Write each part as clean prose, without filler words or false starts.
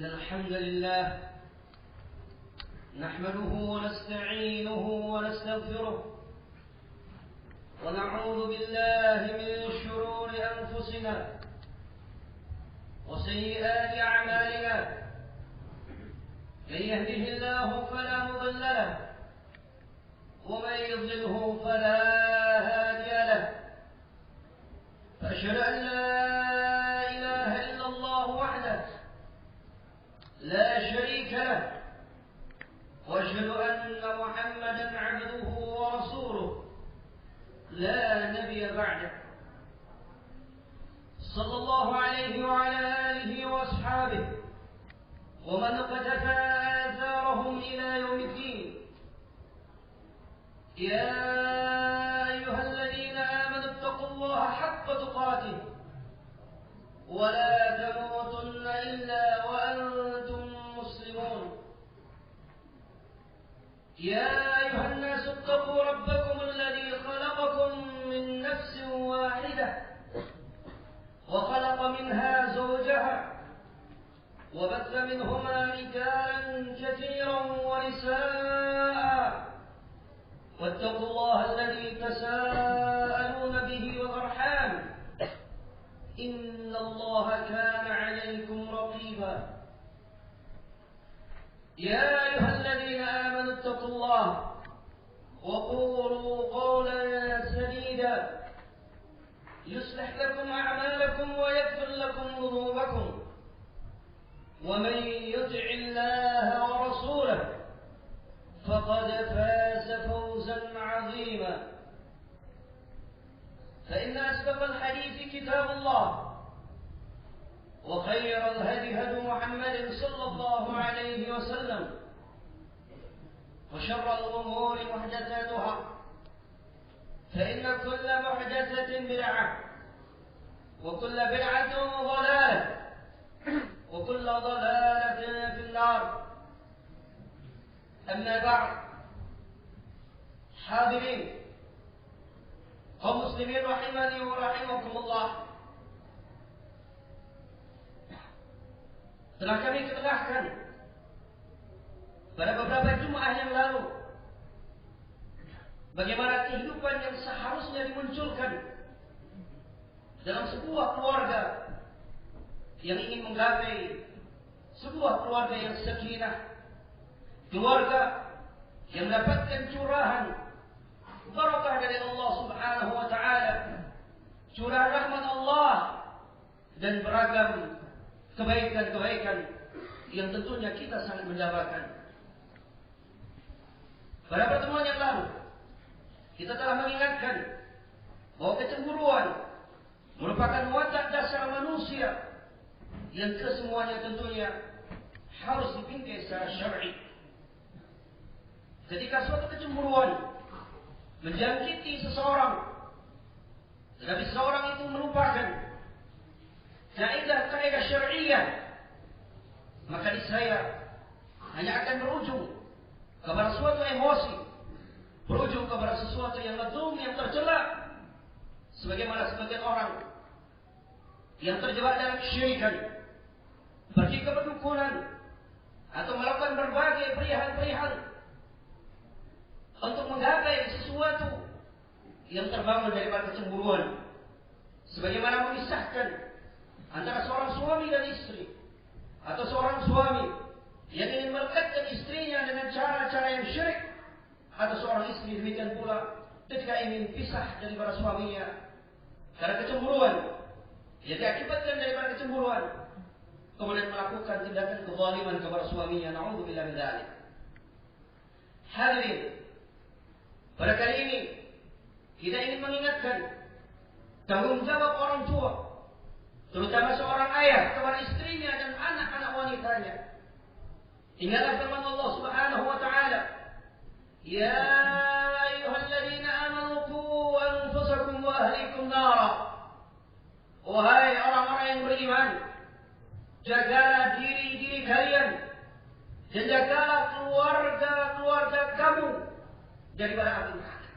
إن الحمد لله نحمده ونستعينه ونستغفره ونعوذ بالله من شرور أنفسنا وسيئات أعمالنا. من يهده الله فلا مضل له ومن يضلله فلا هادي له. فأشهد أن لا إله إلا الله وحده لا شريك له، وأشهد أن محمدا عبده ورسوله لا نبي بعده، صلى الله عليه وعلى آله وأصحابه ومن اقتفى آثارهم إلى يوم الدين. يا أيها الذين آمنوا اتقوا الله حق تقاته ولا تموتن إلا وأنتم مسلمون. يا أيها الناس اتقوا ربكم الذي خلقكم من نفس واحدة وخلق منها زوجها وبث منهما رجالا كثيرا ونساء، واتقوا الله الذي تساءلون به والأرحام إن الله كان عليكم رقيبا. يا أيها الذين آمنوا اتقوا الله وقولوا قولا سديدا يصلح لكم أعمالكم ويغفر لكم ذنوبكم، ومن يطع الله ورسوله فقد فاز فوزا عظيما. فإن أصدق الحديث كتاب الله، وخير الهدي هدي محمد صلى الله عليه وسلم، وشر الأمور محدثاتها، فإن كل محدثة بدعة وكل بدعة ضلالة وكل ضلالة في النار. أما بعد، حاضرين kaum muslimin rahimani wa rahimakumullah, telah kami ketengahkan pada beberapa Jumat yang lalu bagaimana kehidupan yang seharusnya dimunculkan dalam sebuah keluarga yang ingin menggapai sebuah keluarga yang sakinah, keluarga yang mendapatkan curahan barakah dari Allah Subhanahu wa taala, curahan rahmat Allah dan beragam kebaikan-kebaikan yang tentunya kita sangat mendapatkan. Pada pertemuan yang lalu kita telah mengingatkan bahwa kecemburuan merupakan watak dasar manusia yang kesemuanya tentunya harus dibingkai secara syar'i. Ketika suatu kecemburuan menjangkiti seseorang, tetapi seseorang itu melupakan kaidah syar'iyyah, maka niscaya hanya akan berujung kepada suatu emosi, berujung kepada sesuatu yang ledum, yang tercela, sebagaimana sebagian orang yang terjebak dalam kesyirikan, pergi ke perdukunan atau melakukan berbagai perihal-perihal untuk menggapai sesuatu yang terbangun daripada kecemburuan, sebagaimana memisahkan antara seorang suami dan istri, atau seorang suami yang ingin melekatkan istrinya dengan cara-cara yang syirik, atau seorang istri demikian pula ketika ingin pisah daripada suaminya karena kecemburuan yang diakibatkan daripada kecemburuan, kemudian melakukan tindakan kezaliman kepada suaminya. Na'udzubillah min dzalik. Hadirin, pada kali ini kita ingin mengingatkan tanggung jawab orang tua, terutama seorang ayah kepada istrinya dan anak-anak wanitanya. Ingatlah firman Allah Subhanahu wa taala, "Ya ayyuhalladzina amanu qu anfusakum wa ahlikum nara." Wahai orang-orang yang beriman, jagalah diri-diri kalian dan jagalah keluarga-keluarga kamu daripada api neraka.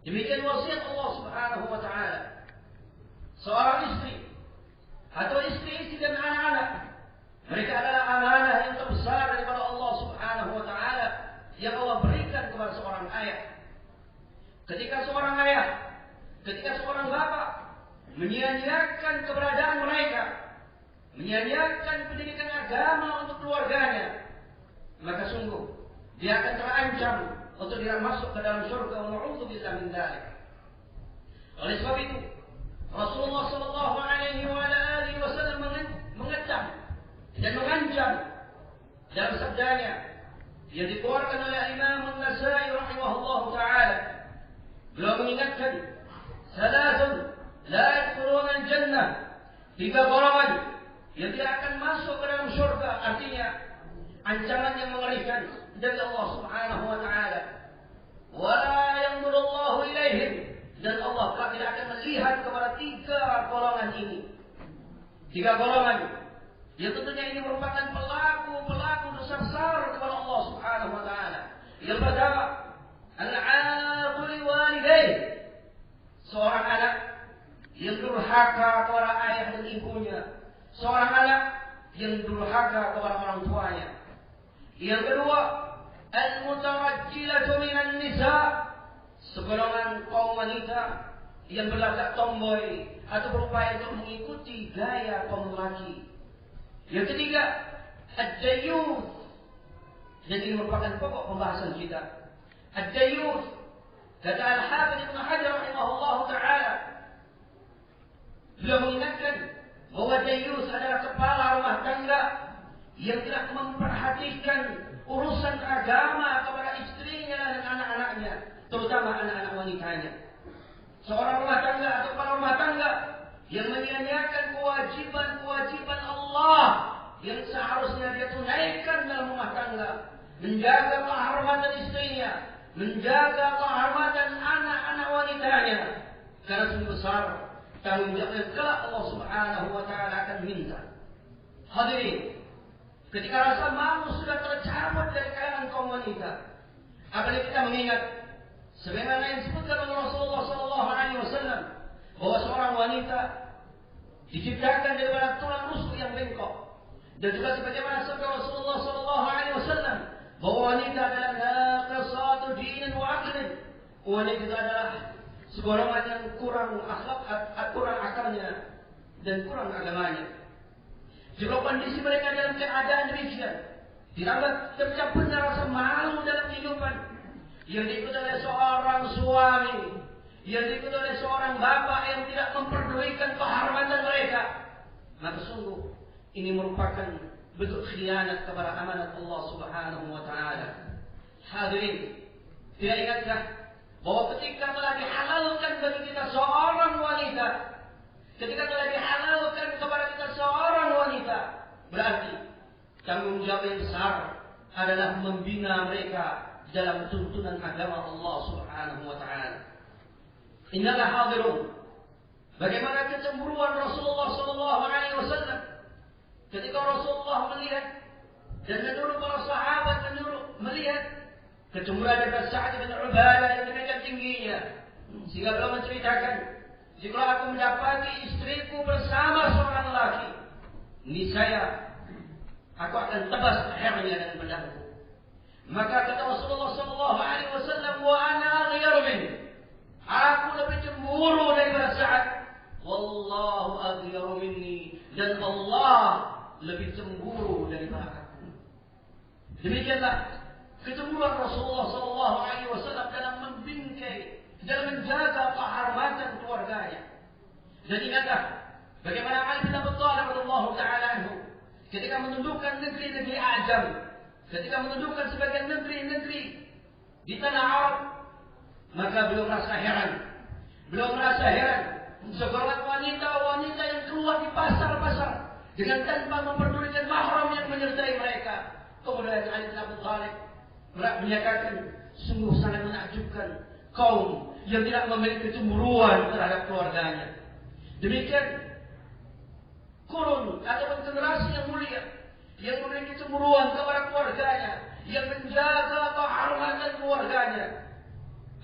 Demikian wasiat Allah Subhanahu wa taala. Seorang istri atau istri-istri dan anak-anak Mereka adalah amanah yang terbesar daripada Allah Subhanahu wa taala yang Allah berikan kepada seorang ayah. Ketika seorang ayah, ketika seorang bapak menyia-nyiakan keberadaan mereka, menyia-nyiakan pendidikan agama untuk keluarganya, maka sungguh dia akan terancam untuk dia masuk ke dalam surga. Na'udzubillah min dzalik. Oleh sebab itu, Rasulullah sallallahu alaihi wasallam mengecam dan mengancam dalam sabdanya yang dikeluarkan oleh Imam An-Nasa'i rahimahullah taala. Beliau mengingatkan, "Salasun la yadkhuluna al-jannah." 3 golongan yang tidak akan masuk ke dalam surga, artinya ancaman yang mengerikan dari Allah Subhanahu wa taala. Wa la yanzurullahu ilaihim, dan Allah tidak akan melihat kepada 3 golongan ini. 3 golongan yang tentunya ini merupakan pelaku dosa besar kepada Allah Subhanahu wa taala. Yang pertama, al-'aqul walidayh, seorang anak yang durhaka kepada ayah dan ibunya, seorang anak yang durhaka kepada orang tuanya. Yang kedua, al-mutarajjilatu minan nisa, segolongan kaum wanita yang berlagak tomboy atau berupaya untuk mengikuti gaya kaum lelaki. Yang ketiga, ad-dayyuth, dan ini merupakan pokok pembahasan kita. Ad-dayyuth, kata Al-Hafidz Ibnu Hajar rahimahullah taala, beliau mengingatkan bahwa dayyuth adalah kepala rumah tangga yang tidak memperhatikan urusan agama kepada istrinya dan anak-anaknya, terutama anak-anak wanitanya. Seorang rumah tangga atau kepala rumah tangga yang menyia-nyiakan kewajiban Allah yang seharusnya dia tunaikan dalam rumah tangga, menjaga kehormatan istrinya, menjaga kehormatan anak-anak wanitanya, karena sungguh besar tanggung jawab yang kelak Allah Subhanahu wa taala akan minta. Hadirin, ketika rasa malu sudah tercabut dari kalangan kaum wanita, apalagi kita mengingat sebagaimana yang disebutkan oleh Rasulullah sallallahu alaihi wasallam bahwa seorang wanita diciptakan daripada tulang rusuk yang bengkok, dan juga sebagaimana sabda Rasulullah sallallahu alaihi wasallam bahwa wanita adalah naqisatu dinin wa aqlin, wanita itu adalah segolongan yang kurang akhlak, kurang akalnya dan kurang agamanya. Jika kondisi mereka dalam keadaan demikian, ditambah tercampurnya rasa malu dalam kehidupan, yang diikuti oleh seorang suami, yang diikuti oleh seorang bapak yang tidak memperdulikan kehormatan mereka, maka sungguh ini merupakan bentuk khianat kepada amanat Allah Subhanahu wa taala. Hadirin, tidak ingatkah bahwa ketika telah dihalalkan bagi kita seorang wanita, ketika telah dihalalkan kepada kita seorang wanita, berarti tanggung jawab yang besar adalah membina mereka dalam tuntunan agama Allah Subhanahu wa taala. Innalah hadirun, bagaimana kecemburuan Rasulullah sallallahu alaihi wasallam ketika Rasulullah melihat dan menyuruh para sahabat melihat kecemburuan dari Sa'ad bin Ubadah yang demikian tingginya, sehingga beliau menceritakan, jika aku mendapati istriku bersama seorang lelaki, niscaya aku akan tebas lehernya dan pedangku. Maka kata Rasulullah sallallahu alaihi wasallam, wa ana aghyaru min, aku lebih cemburu daripada Sa'ad. Wallahu aghyaru minni, dan Allah lebih cemburu daripada aku. Demikianlah kecemburuan Rasulullah sallallahu alaihi wasallam dalam membingkai, dalam menjaga kehormatan keluarganya. Dan ingatlah bagaimana Ali bin Abi Thalib radhiyallahu taala anhu ketika menundukkan negeri-negeri Ajam, ketika menundukkan sebagian negeri-negeri di tanah Arab, maka beliau merasa heran. Beliau merasa heran segolongan wanita-wanita yang keluar di pasar-pasar dengan tanpa memperdulikan mahram yang menyertai mereka. Kemudian Ali bin Abi Thalib menyatakan, sungguh sangat menakjubkan kaum yang tidak memiliki kecemburuan terhadap keluarganya. Demikian kurun ataupun generasi yang mulia yang memiliki kecemburuan kepada keluarganya, yang menjaga kehormatan keluarganya.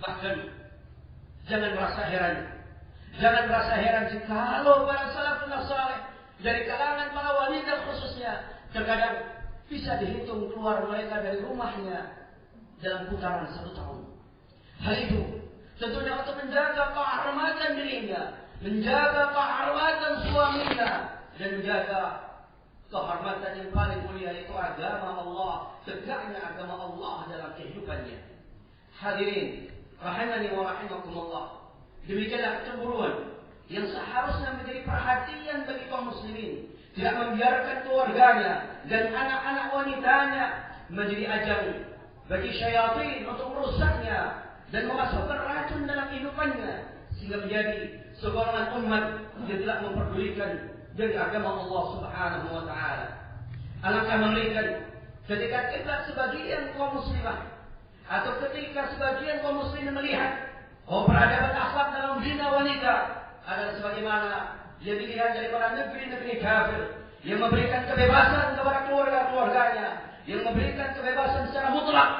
Bahkan jangan merasa heran jikalau para salafun saleh dari kalangan para wanita khususnya Terkadang bisa dihitung keluar mereka dari rumahnya dalam putaran 1 tahun. Hal itu tentunya untuk menjaga kehormatan dirinya, menjaga kehormatan suaminya, dan menjaga kehormatan yang paling mulia, yaitu agama Allah, tegaknya agama Allah dalam kehidupannya. Hadirin rahimani wa rahimakumullah, demikianlah kecemburuan yang seharusnya menjadi perhatian bagi kaum muslimin. Tidak membiarkan keluarganya dan anak-anak wanitanya menjadi ajang bagi syaitan untuk merusaknya dan memasukkan racun dalam kehidupannya, sehingga menjadi segolongan umat yang tidak memperdulikan dari agama Allah Subhanahu wa taala. Alangkah mengerikan ketika kita sebagian kaum muslimah atau ketika sebagian kaum muslimin melihat bahwa peradaban akhlak dalam bina wanita adalah sebagaimana yang dilihat dari para negeri-negeri kafir yang memberikan kebebasan kepada keluarga-keluarganya, yang memberikan kebebasan secara mutlak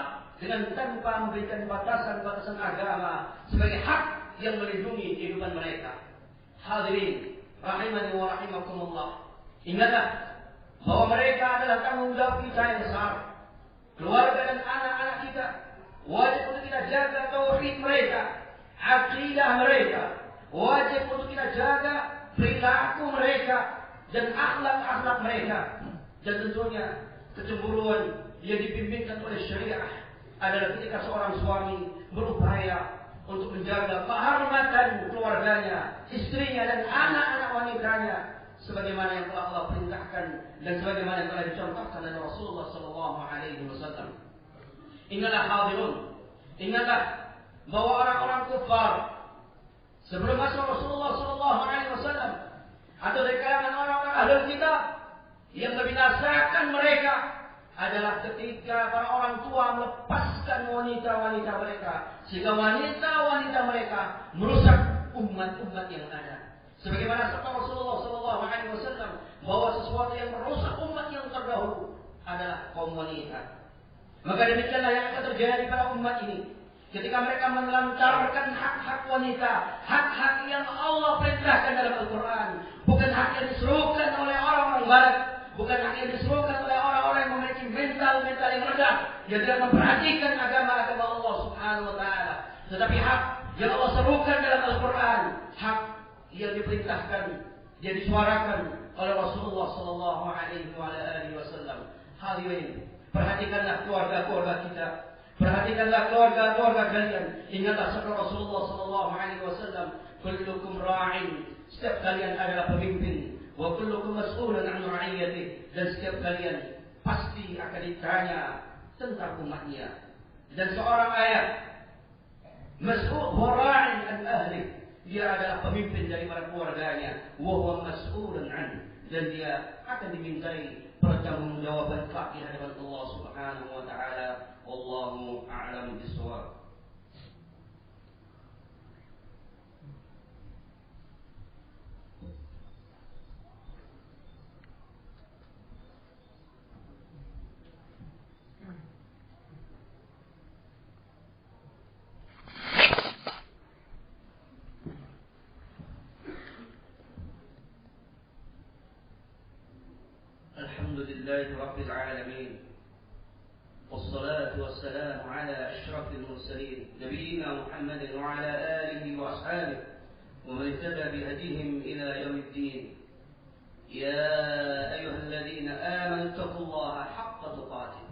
dengan tanpa memberikan batasan-batasan agama sebagai hak yang melindungi kehidupan mereka. Hadirin rahimani wa rahimakumullah, ingatlah bahwa mereka adalah tanggung jawab kita yang besar. Keluarga dan anak-anak kita wajib untuk kita jaga tauhid mereka, akidah mereka, wajib untuk kita jaga perilaku mereka dan akhlak-akhlak mereka. Dan tentunya kecemburuan yang dipimpinkan oleh syariah adalah ketika seorang suami berupaya untuk menjaga kehormatan keluarganya, istrinya dan anak-anak wanitanya, sebagaimana yang telah Allah perintahkan dan sebagaimana yang telah dicontohkan oleh Rasulullah SAW. Ingatlah hadirun, ingatlah bahwa orang-orang kufar sebelum masuk Rasulullah SAW atau dari kalangan orang-orang ahlul kitab yang membinasakan mereka adalah ketika para orang tua melepaskan wanita-wanita mereka, sehingga wanita-wanita mereka merusak umat-umat yang ada. Sebagaimana sabda Rasulullah SAW bahwa sesuatu yang merusak umat yang terdahulu adalah kaum wanita. Maka demikianlah yang akan terjadi pada umat ini ketika mereka menelantarkan hak-hak wanita, hak-hak yang Allah perintahkan dalam Al-Quran, bukan hak yang diserukan oleh orang-orang barat, bukan hak yang diserukan oleh orang-orang yang memiliki mental-mental yang rendah, yang tidak memperhatikan agama-agama Allah Subhanahu wa taala, tetapi hak yang Allah serukan dalam Al-Quran, hak yang diperintahkan, yang disuarakan oleh Rasulullah sallallahu alaihi wasallam. Hadirin, perhatikanlah keluarga-keluarga kita. Perhatikanlah keluarga-keluarga kalian. Ingatlah sabda Rasulullah sallallahu alaihi wasallam, kullukum ra'in. Setiap kalian adalah pemimpin. Wa kullukum mas'ulun 'an ra'iyatihi. Dan setiap kalian pasti akan ditanya tentang umatnya. Dan seorang ayat mas'ul wa ra'in 'an ahli. Dia adalah pemimpin dari para keluarganya. Wa huwa mas'ulun 'an. Dan dia akan dimintai pertanggungjawaban kelak di hadapan Allah Subhanahu wa taala. Wallahu a'lam bishawab. Alhamdulillahi rabbil alamin. والصلاة والسلام على أشرف المرسلين نبينا محمد وعلى آله وأصحابه ومن اهتدى بهديهم إلى يوم الدين. يا أيها الذين آمنوا اتقوا الله حق تقاته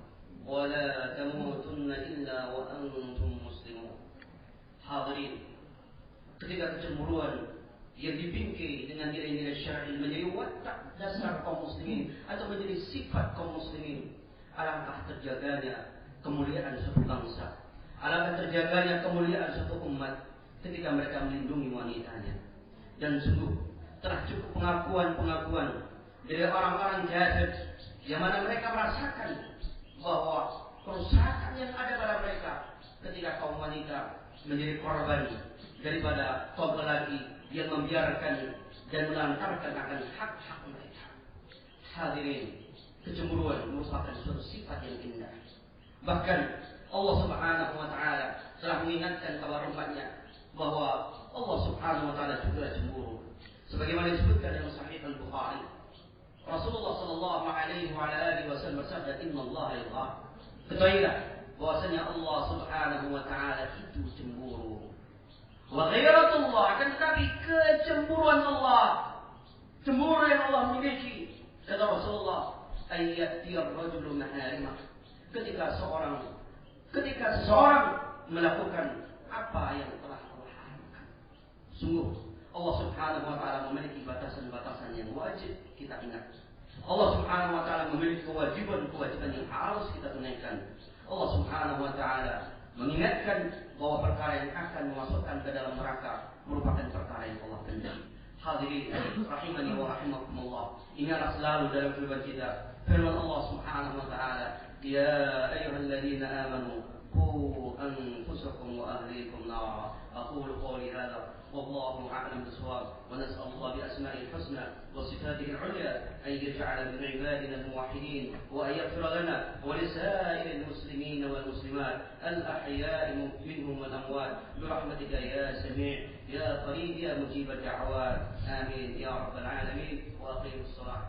ولا تموتن إلا وأنتم مسلمون. Hadirin, ketika kecemburuan yang dibingkai dengan nilai-nilai syar'i menjadi watak dasar kaum muslimin atau menjadi sifat kaum muslimin, alangkah terjaganya kemuliaan suatu bangsa, alangkah terjaganya kemuliaan suatu umat ketika mereka melindungi wanitanya. Dan sungguh telah cukup pengakuan-pengakuan dari orang-orang kafir yang mana mereka merasakan bahwa kerusakan yang ada pada mereka ketika kaum wanita menjadi korban daripada kaum lelaki yang membiarkan dan melantarkan akan hak-hak mereka. Hadirin, kecemburuan merupakan suatu sifat yang indah. Bahkan Allah Subhanahu wa taala telah mengingatkan kepada umatnya bahwa Allah Subhanahu wa taala juga cemburu. Sebagaimana disebutkan dalam Sahih Al-Bukhari Rasulullah sallallahu alaihi wasallam bersabda, "Innallaha yadha." Ketahuilah bahwasanya Allah Subhanahu wa taala itu cemburu. Wa ghairatullah, akan tetapi kecemburuan Allah, cemburu yang Allah miliki. Kata Rasulullah, "Ayyatiyar rajulu maharimah." Ketika seseorang melakukan apa yang telah Allah haramkan. Sungguh Allah Subhanahu wa taala memiliki batasan-batasan yang wajib kita ingat. Allah Subhanahu wa taala memiliki kewajiban-kewajiban yang harus kita tunaikan. Allah Subhanahu wa taala mengingatkan bahwa perkara yang akan memasukkan ke dalam neraka merupakan perkara yang Allah benci. Hadirin rahimani wa rahimakumullah. Ingatlah selalu dalam kehidupan kita firman Allah Subhanahu wa taala, "Ya ayyuhalladzina amanu qu anfusakum wa ahlikum nara." Aqulu qawli hadha والله أعلم بالصواب ونسأل الله بأسمائه الحسنى وصفاته العليا أن يجعل من عبادنا الموحدين وأن يغفر لنا ولسائر المسلمين والمسلمات الأحياء منهم والأموات برحمتك يا سميع يا قريب يا مجيب الدعوات آمين يا رب العالمين وأقيموا الصلاة.